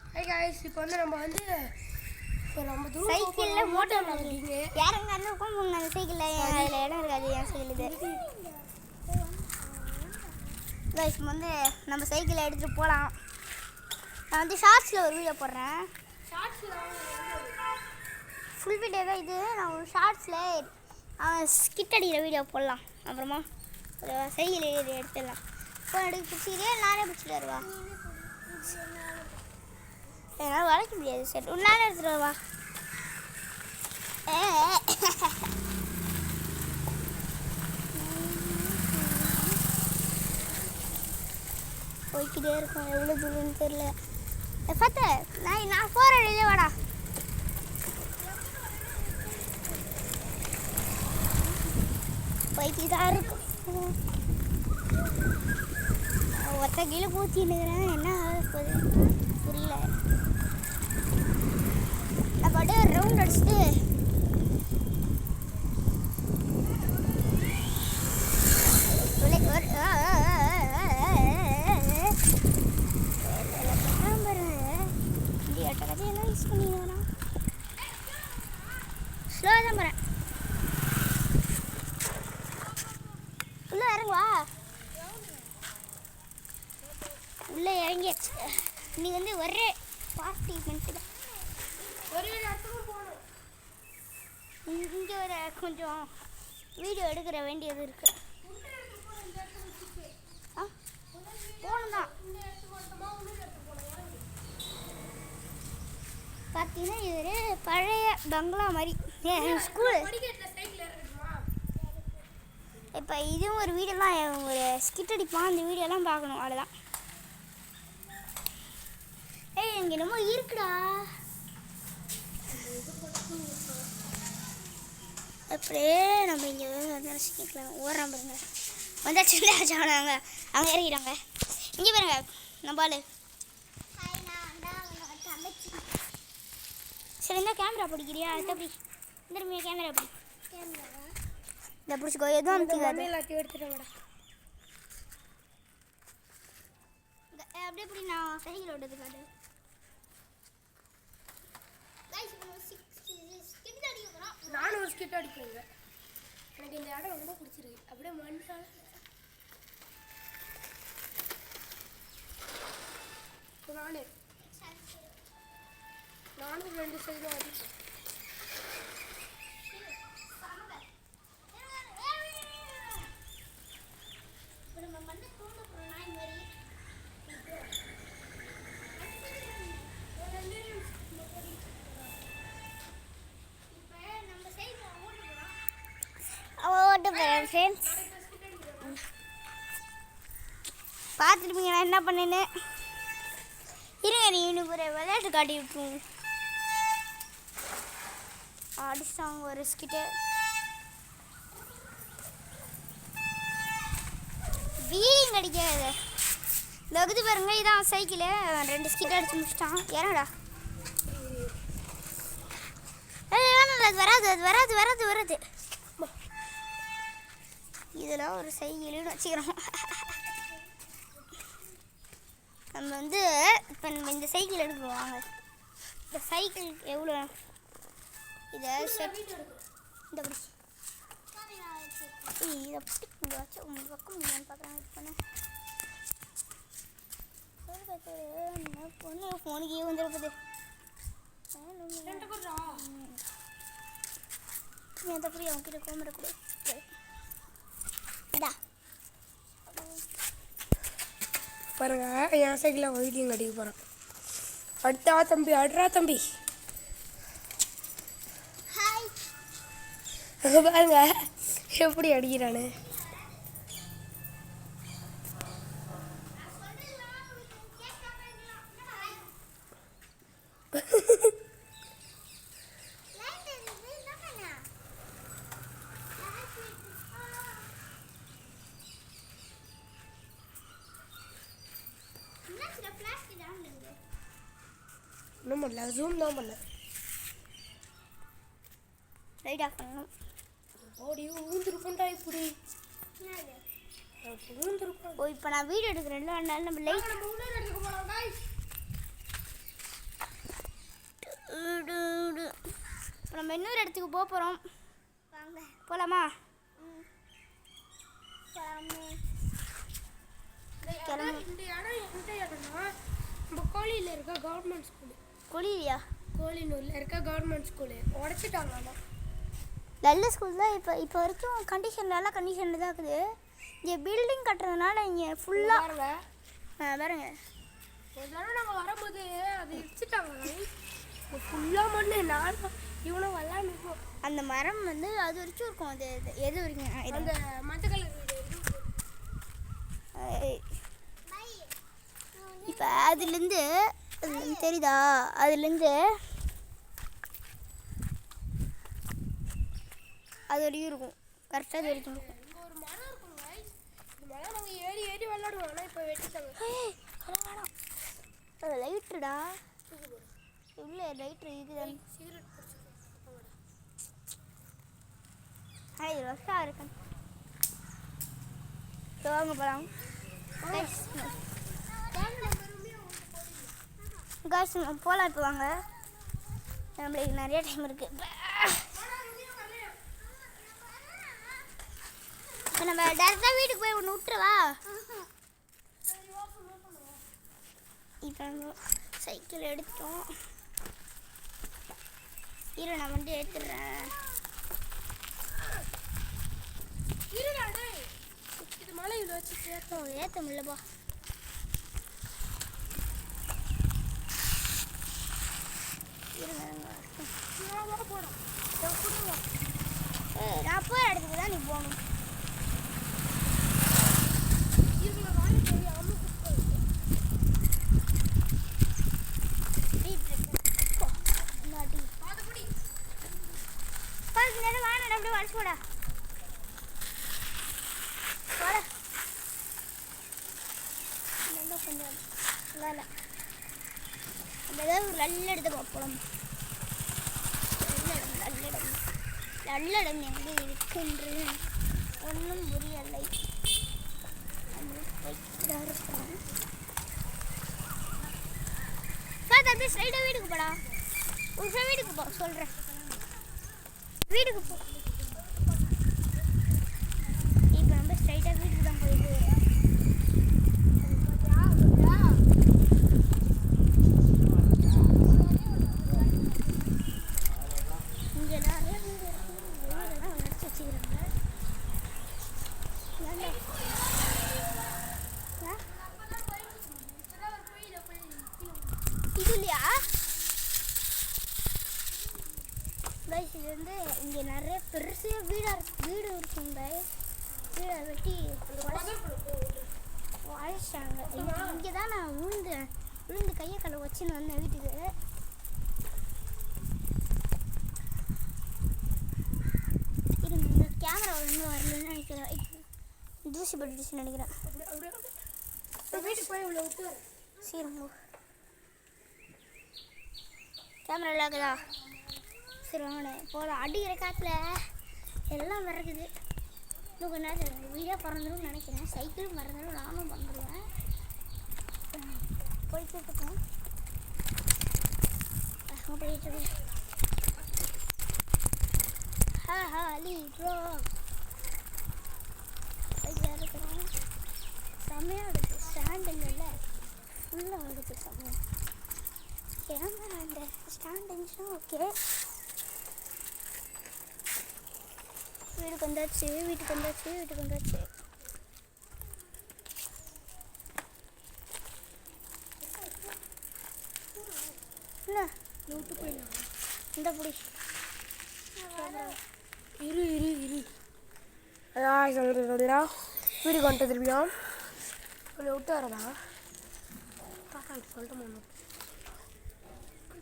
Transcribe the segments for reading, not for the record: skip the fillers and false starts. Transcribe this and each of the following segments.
High guys இப்போ வந்து நம்ம ரொம்ப தூரம் சைக்கிள்ல மோட்டார் வண்டிங்க யாரங்க அந்த உட்கார்ந்து அந்த சைக்கிள்ல அதுல இடம் இருக்காது என் சைக்கிள் இது गाइस வந்து நம்ம சைக்கிளை எடுத்துட்டு போலாம் நான் வந்து ஷார்ட்ஸ்ல ஒரு வீடியோ போடுறேன் ஷார்ட்ஸ்ல ஃபுல் வீடியோ தான் இது நான் ஒரு ஷார்ட்ஸ்ல ஸ்கிட் அடிக்கிற வீடியோ போடலாம் அப்புறமா ஒரு சைக்கிள் எடுத்துடலாம் ஃபோன் எடுத்து பிடிச்சிக்கிட்டே நானே பிடிச்சிட்டு வருவா என்னால் வளைக்க முடியாது சரி ஒரு நாள் எடுத்துட்டு வருவா போய்கிட்டே இருக்கும் எவ்வளோ தூரம்னு தெரியல பார்த்த நான் போகிறேன் வெளியே வாடா போய்க்கு தான் இருக்கும் ஒருத்த கீழே பூச்சின்னுக்கிறேன் என்ன ஆகுது புரியல நான் பாட்டு ஒரு ரவுண்ட் அடிச்சுட்டு ஸ்லோவாக தான் போகிறேன் உள்ளே இறங்குவா உள்ளே இறங்கியாச்சு இன்னைக்கு வந்து ஒரே பார்ட்டி பண்ணிட்டு தான் ஒரே இடத்துக்கு போகணும் இங்கே ஒரு கொஞ்சம் வீடியோ எடுக்கிற வேண்டியது இருக்குது போகணும் தான் பார்த்தீங்கன்னா இது ஒரு பழைய பங்களா மாதிரி ஸ்கூலு இப்போ இதுவும் ஒரு வீடியோலாம் ஒரு ஸ்கிட் அடிப்பான் அந்த வீடியோலாம் பார்க்கணும் அவ்வளோதான் ஏய் இங்கே என்னமோ இருக்குடா அப்படியே நம்ம இங்கே வந்து ரசிக்கலாம் ஓடுறான் பாருங்க வந்தாச்சு அவங்க அங்கே இறங்கிட்டாங்க இங்கே பாருங்க நம்ம ஆளு சரி இந்த கேமரா பிடிக்கிறியா எப்படி இந்த கேமரா பிடி இந்த பிடிச்சிக்கோ எதுவும் அனுப்பிக்காது எல்லாத்தையும் எடுத்துட்டு அப்படியே இப்படி நான் சைக்கிள் ஓட்டதுக்காது நானும் ஒரு ஸ்கிட் அடிப்பேங்க எனக்கு இந்த இடம் ரொம்ப பிடிச்சிருக்கு அப்படியே மனுஷால நானும் ரெண்டு சைடும் அடிப்பேன் ஃப்ரெண்ட்ஸ் பார்த்துருப்பீங்க நான் என்ன பண்ணேன்னு இருங்க நீ இவனுக்கு ஒரு விளையாட்டு காட்டி விட்டுருவோம் அடிச்சாங்க ஒரு ஸ்கிட்டு வீலிங் அடிக்காது லகுது பாருங்க இதான் சைக்கிளு ரெண்டு ஸ்கிட் அடிச்சு முடிச்சிட்டான் ஏறடா அது வராது இதெல்லாம் ஒரு சைக்கிள்னு வச்சுக்கிறோம் நம்ம வந்து இப்போ நம்ம இந்த சைக்கிள் எடுக்கிறோம் வாங்க இந்த சைக்கிள் எவ்வளோ இதை செட் இந்த பிடி இதை பிடி வச்சு உங்கள் பக்கம் முடியான்னு பார்க்குறாங்க இது பண்ண பொண்ணு ஃபோனுக்கே வந்துருக்குது எந்த புரிய அவங்ககிட்ட கோமரக்கூடாது பாருங்க என் சைக்கிளில் வீட்லையும் கட்டிக்க போகிறேன் அடுறா தம்பி பாருங்க எப்படி அடிக்கிறானு ஒன்றும் பண்ணல ஜூம் தான் பண்ணேன் லைட் ஆஃப் பண்ணணும் ஓடி ஊந்துருப்பா இப்படி ஓ இப்போ நான் வீடியோ எடுக்கிறேன்ல அதனால நம்ம லைட் நம்ம இன்னொரு இடத்துக்கு போக போகிறோம். வாங்க போகலாமா? இந்த இடம் எந்த இடம்னா நம்ம கோழியில் இருக்க கவர்மெண்ட் ஸ்கூலு. கோழியா? கோழினூரில் இருக்க கவர்மெண்ட் ஸ்கூலு உடச்சிட்டாங்க. ஆனால் நல்ல ஸ்கூல் தான். இப்போ வரைக்கும் கண்டிஷன் நல்ல கண்டிஷனில் தான் இருக்குது. இங்கே பில்டிங் கட்டுறதுனால இங்கே ஃபுல்லாக பாருங்க. ஒரு தடவை நாங்கள் வரும்போது அது இடிச்சிட்டாங்க. ஃபுல்லாக மண்ணு. நானும் இவனும் விளாண்டுருக்கோம். அந்த மரம் வந்து அது வரைக்கும் இருக்கும். அது எது வரைக்கும்? அந்த மஞ்சள் கலர் வீடு. இப்போ அதுலேருந்து தெரியுதா? அதுலேருந்து அது வரைக்கும் இருக்கும். கரெக்டாக அது வரைக்கும் இருக்கும். இங்கே ஒரு மரம் இருக்குங்க. இந்த மரம் நாங்கள் ஏறி ஏறி விளாடுவோம். ஆனால் இப்போ வெட்டிட்டாங்க. அது லைட்டுடா. இல்லை லைட்ரு இதுதான். சிகரெட் இது ரஷ்ஷாக இருக்கேன். வாங்க போகலாம். காய்ஸ் போகலாம். இப்போ வாங்க, நம்மளுக்கு நிறைய டைம் இருக்குது. இப்போ நம்ம டேரெக்டாக வீட்டுக்கு போய் ஒன்று விட்டுருவா. இப்போ நம்ம சைக்கிள் எடுத்தோம். இரு நான் வந்து எடுத்துடுறேன். இது மலை இவ்வளோ வச்சு ஏற்ற முடியலப்பா. நான் போகிற இடத்துக்கு தான் நீ போகணும். அப்படியே வளைச்சு போடா. கொஞ்சம் இல்லை அந்த ஏதாவது ஒரு நல்ல இடத்த பார்ப்போம். நல்ல இடம் எங்கே இருக்கின்றது ஒன்றும் புரியலை. அப்படியே ஸ்ட்ரைட்டாக வீட்டுக்கு போடா. ஒரு நிமிஷம் வீட்டுக்கு போ சொல்கிறேன். வீட்டுக்கு போ. இப்போ நம்ம ஸ்ட்ரைட்டாக வீட்டுக்கு தான் போயிட்டு இதுலேருந்து இங்கே நிறைய பெருசு வீடு இருக்குங்க. வீடை வெட்டி வாழிச்சிட்டாங்க. இங்கே தான் நான் விழுந்து கையை கலை வச்சுன்னு வந்தேன் வீட்டுக்கு. இந்த கேமரா ஒன்றும் வரலன்னு நினைக்கிறேன். தூசி பட்டுடுச்சுன்னு நினைக்கிறேன். வீட்டுக்கு போய் இவ்வளோ விட்டு சீரங்க கேமரா இல்லாக்குதா? சரி வாங்க போகலாம். அடிக்கிற காட்டில் எல்லாம் மறக்குது. இன்னும் கொஞ்ச நேரம் வீடியோ பறந்துடும் நினைக்கிறேன். சைக்கிளும் மறந்துடும், நானும் பறந்துடுவேன். போயிட்டு இருக்கோம். போயிட்டு அலி ப்ரோ இருக்கிறோம். செம்மையாக எடுக்கு. ஸ்டாண்ட் இல்லைல்ல, ஃபுல்லாக எடுக்கு செம்மையாக. கேமரா அந்த ஸ்டாண்ட் இருந்துச்சுன்னா ஓகே. வீட்டுக்கு வந்தாச்சு. என்ன விட்டு போயிடலாம். இந்த புடி இரு அதான் சொல்கிறா. வீட்டுக்கு வந்துட்டு திரும்பியா கொஞ்சம் விட்டு வரதா தாத்தா இப்படி சொல்லிட்டு போகணும்.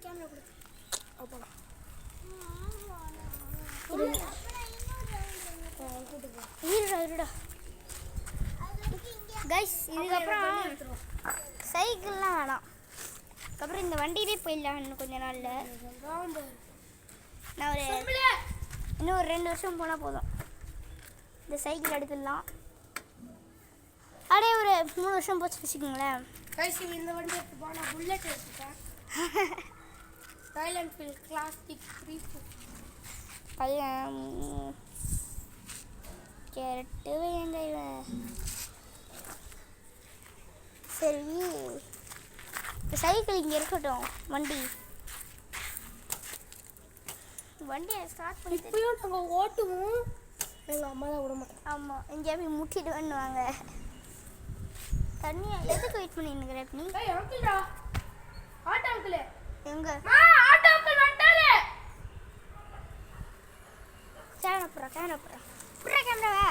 கேமரா கொடு. அப்போலாம் இருடா கைஸ். இதுக்கப்புறம் சைக்கிள்லாம் வேணாம். அதுக்கப்புறம் இந்த வண்டியிலே போயிடலாம். இன்னும் கொஞ்ச நாளில் நான் இன்னும் ஒரு 2 வருஷம் போனால் போதும். இந்த சைக்கிள் எடுத்துடலாம். அப்படியே ஒரு 3 வருஷம் போச்சு வச்சுக்கோங்களேன். கைஸ் இந்த வண்டி எடுத்துப்பா. நான் புல்லட் எடுத்துப்பேன். Royal Enfield classic 350. பையன் கேரட்டு வெங்காயம். சரி, சைக்கிள் இங்கே இருக்கட்டும். வண்டியை ஸ்டார்ட் பண்ணி இப்பயும் நாங்கள் ஓட்டுவோம், எங்கள் அம்மா தான் விட மாட்டோம். ஆமாம், எங்கேயா போய் முட்டிட்டு பண்ணுவாங்க. தண்ணியா எதுக்கு வெயிட் பண்ணிருக்கிற நீ? அங்கிள்டா, ஆட்டோ அங்கிள் எங்க? ஆட்டோ அங்கிள் வந்துட்டாரு. கேமரா புறா கேமராவை